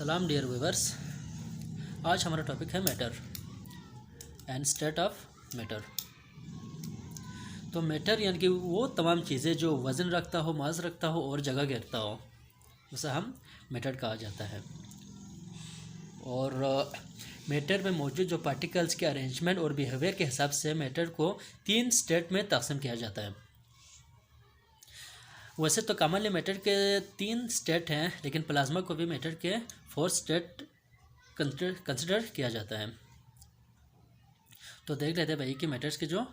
सलाम dear viewers. आज हमारा टॉपिक है matter and state of matter. तो मैटर यानी कि वो तमाम चीज़ें जो वज़न रखता हो, मास रखता हो और जगह घेरता हो, उसे हम मैटर कहा जाता है। और मैटर में मौजूद जो पार्टिकल्स के अरेंजमेंट और बिहेवियर के हिसाब से मैटर को 3 स्टेट में तकसीम किया जाता है। वैसे तो कॉमनली मैटर के 3 स्टेट हैं, लेकिन प्लाज्मा को भी मैटर के 4 स्टेट कंसिडर किया जाता है। तो देख लेते हैं भाई कि मैटर्स के जो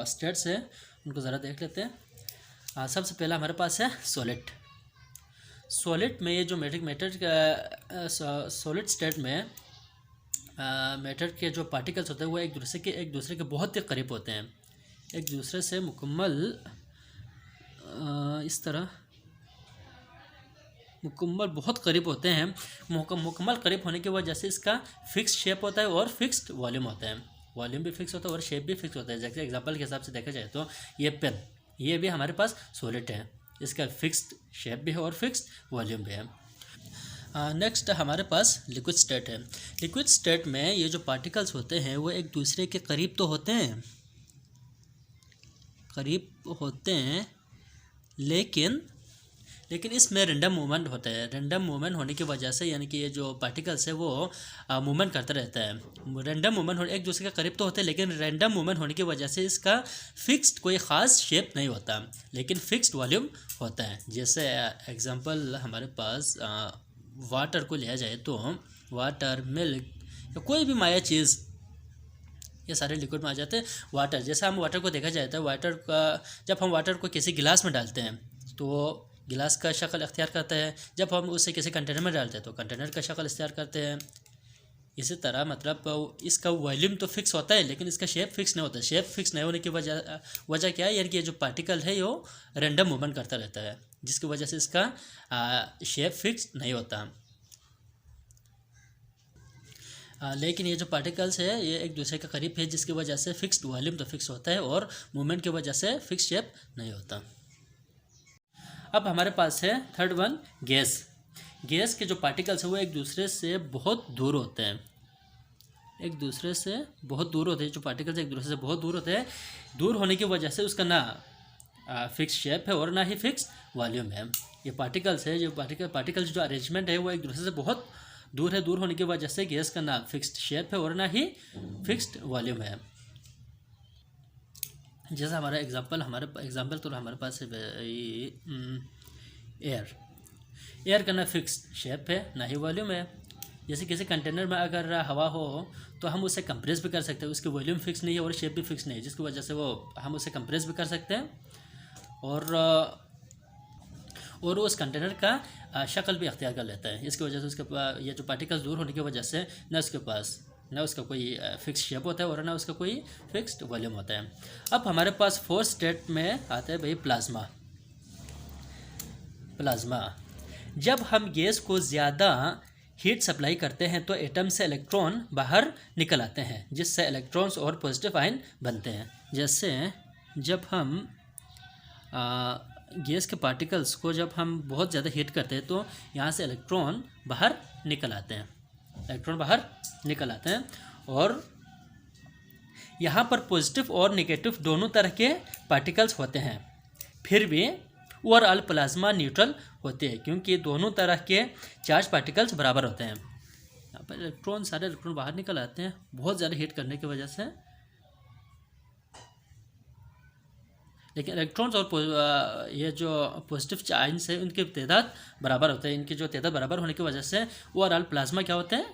स्टेट्स हैं उनको ज़रा देख लेते हैं। सबसे पहला हमारे पास है सॉलिड। सॉलिड में ये जो मैटर का सॉलिड स्टेट में मैटर के जो पार्टिकल्स होते हैं वो एक दूसरे के बहुत ही करीब होते हैं, एक दूसरे से मुकम्मल इस तरह मुकम्मल बहुत करीब होते हैं। मुकम्मल करीब होने की वजह से इसका फिक्स शेप होता है और फिक्स्ड वॉल्यूम होता है। वॉल्यूम भी फिक्स होता है और शेप भी फिक्स होता है। जैसे एग्जांपल के हिसाब से देखा जाए तो ये पेन, ये भी हमारे पास सॉलिड है, इसका फिक्स्ड शेप भी है और फिक्स्ड वॉल्यूम भी है। नेक्स्ट हमारे पास लिक्विड स्टेट है। लिक्विड स्टेट में ये जो पार्टिकल्स होते हैं वो एक दूसरे के करीब तो होते हैं, लेकिन इसमें रैंडम मूवमेंट होता है। रैंडम मूवमेंट होने की वजह से यानी कि ये जो पार्टिकल्स है वो मूवमेंट करता रहता है। रैंडम मूवमेंट एक दूसरे के करीब तो होते हैं, लेकिन रैंडम मूवमेंट होने की वजह से इसका फिक्स्ड कोई ख़ास शेप नहीं होता, लेकिन फिक्स्ड वॉल्यूम होता है। जैसे एग्जांपल हमारे पास वाटर को लिया जाए तो वाटर, मिल्क या कोई भी माया चीज़, ये सारे लिक्विड में आ जाते हैं। वाटर, जैसे हम वाटर को देखा जाए तो वाटर का जब हम वाटर को किसी गिलास में डालते हैं तो गिलास का शक्ल इख्तियार करता है। जब हम उसे किसी कंटेनर में डालते हैं तो कंटेनर का शक्ल इख्तियार करते हैं। इसी तरह मतलब इसका वॉल्यूम तो फिक्स होता है, लेकिन इसका शेप फिक्स नहीं होता। शेप फिक्स नहीं होने की वजह क्या है, यानी कि ये जो पार्टिकल है वो रैंडम मूवमेंट करता रहता है, जिसकी वजह से इसका शेप फिक्स नहीं होता। लेकिन ये जो पार्टिकल्स है ये एक दूसरे के करीब है, जिसकी वजह से फिक्स्ड वॉल्यूम तो फिक्स होता है और मूवमेंट की वजह से फिक्स शेप नहीं होता। अब हमारे पास है थर्ड वन, गैस। गैस के जो पार्टिकल्स है वो एक दूसरे से बहुत दूर होते हैं, जो पार्टिकल्स एक दूसरे से बहुत दूर होते हैं। दूर होने की वजह से उसका ना फिक्स शेप है और ना ही फिक्स वॉल्यूम है। ये पार्टिकल्स है, जो पार्टिकल्स जो अरेंजमेंट है वो एक दूसरे से बहुत दूर है। दूर होने की वजह से गैस का ना फिक्स्ड शेप है और ना ही फिक्स्ड वॉल्यूम है। जैसा हमारे एग्जांपल तो हमारे पास है एयर का ना फिक्स्ड शेप है ना ही वॉल्यूम है। जैसे किसी कंटेनर में अगर हवा हो तो हम उसे कंप्रेस भी कर सकते हैं, उसकी वॉल्यूम फिक्स नहीं है और शेप भी फिक्स नहीं है, जिसकी वजह से हम उसे कंप्रेस भी कर सकते हैं और उस कंटेनर का शक्ल भी अख्तियार कर लेता है। इसकी वजह से ये जो पार्टिकल्स दूर होने की वजह से ना उसका कोई फिक्स शेप होता है और ना उसका कोई फिक्स्ड वॉल्यूम होता है। अब हमारे पास फोर्थ स्टेट में आता है भाई प्लाज्मा। जब हम गैस को ज़्यादा हीट सप्लाई करते हैं तो एटम से इलेक्ट्रॉन बाहर निकल आते हैं, जिससे इलेक्ट्रॉन्स और पॉजिटिव आयन बनते हैं। जैसे जब हम गैस के पार्टिकल्स को जब हम बहुत ज़्यादा हीट करते हैं तो यहाँ से इलेक्ट्रॉन बाहर निकल आते हैं, और यहाँ पर पॉजिटिव और नेगेटिव दोनों तरह के पार्टिकल्स होते हैं। फिर भी ओवरऑल प्लाज्मा न्यूट्रल होते हैं, क्योंकि दोनों तरह के चार्ज पार्टिकल्स बराबर होते हैं। यहाँ पर सारे इलेक्ट्रॉन बाहर निकल आते हैं बहुत ज़्यादा हीट करने की वजह से, लेकिन इलेक्ट्रॉन्स और ये जो पॉजिटिव आयन्स है उनकी तादाद बराबर होते हैं। इनकी जो तादाद बराबर होने की वजह से ओवरऑल प्लाज्मा क्या होते हैं,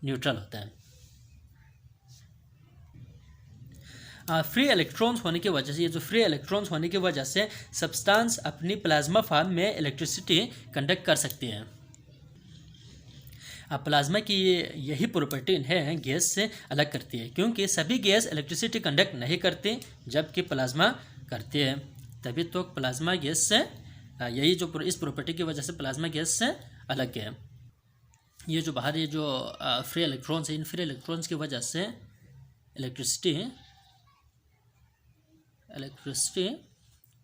न्यूट्रल होता है। फ्री इलेक्ट्रॉन्स होने की वजह से सब्सटेंस अपनी प्लाज्मा फॉर्म में इलेक्ट्रिसिटी कंडक्ट कर सकती है। प्लाज्मा की यही प्रॉपर्टी इन्हें गैस से अलग करती है, क्योंकि सभी गैस इलेक्ट्रिसिटी कंडक्ट नहीं करती जबकि प्लाज्मा करती है। तभी तो प्लाज्मा गैस से इस प्रॉपर्टी की वजह से प्लाज्मा गैस से अलग है। ये जो बाहर ये जो फ्री इलेक्ट्रॉन्स है, इन फ्री इलेक्ट्रॉन्स की वजह से इलेक्ट्रिसिटी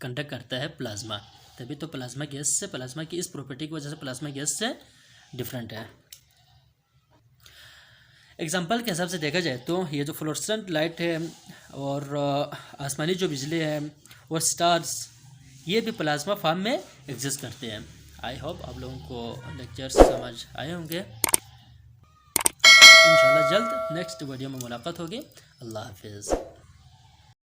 कंडक्ट करता है प्लाज्मा, तभी तो प्लाज्मा गैस से, प्लाज्मा की इस प्रॉपर्टी की वजह से प्लाज्मा गैस से डिफरेंट है। एग्जाम्पल के हिसाब से देखा जाए तो ये जो फ्लोरेसेंट लाइट है और आसमानी जो बिजली है और स्टार्स, ये भी प्लाज्मा फॉर्म में एग्जिस्ट करते हैं। आई होप आप लोगों को लेक्चर्स समझ आए होंगे। इंशाल्लाह जल्द नेक्स्ट वीडियो में मुलाकात होगी। अल्लाह हाफिज़।